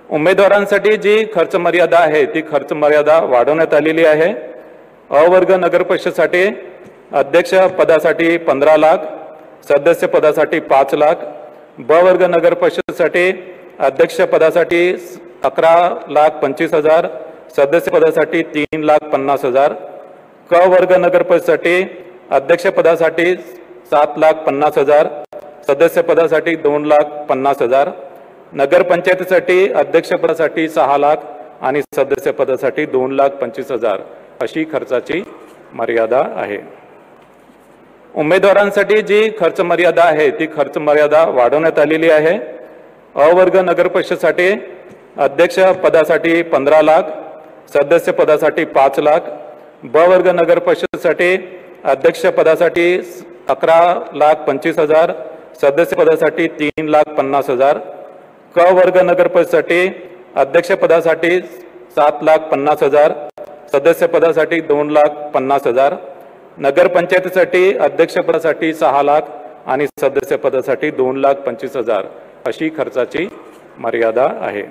उमेदवारांसाठी जी खर्च मर्यादा आहे ती खर्च मर्यादा वाढवण्यात आलेली आहे। अ वर्ग नगर परिषदेसाठी अध्यक्ष पदासाठी 15 लाख, सदस्य पदासाठी 5 लाख। ब वर्ग नगर परिषदेसाठी अध्यक्ष पदासाठी 11,25,000, सदस्य पदासाठी 3,50,000। क वर्ग नगर परिषदेसाठी अध्यक्ष पदासाठी 7,50,000, सदस्य पदासाठी 2,50,000। नगर पंचायतीसाठी अध्यक्ष पदासाठी 6 लाख आणि सदस्य पदासाठी 2,25,000 अशी खर्चाची मर्यादा आहे। उमेदवारांसाठी जी खर्च मर्यादा आहे ती खर्च मर्यादा वाढवण्यात आलेली आहे। अ वर्ग नगर परिषदेसाठी अध्यक्ष पदासाठी 15 लाख, सदस्य पदासाठी 5 लाख। ब वर्ग नगर परिषदेसाठी अध्यक्ष पदासाठी 11,25,000, सदस्य पदासाठी 3,50,000। क वर्ग नगर परिषदेसाठी अध्यक्ष पदासाठी 7,50,000, सदस्य पदासाठी 2,50,000। नगर पंचायतीसाठी अध्यक्ष पदासाठी 6 लाख आणि सदस्य पदासाठी 2,25,000 अशी खर्चाची मर्यादा आहे।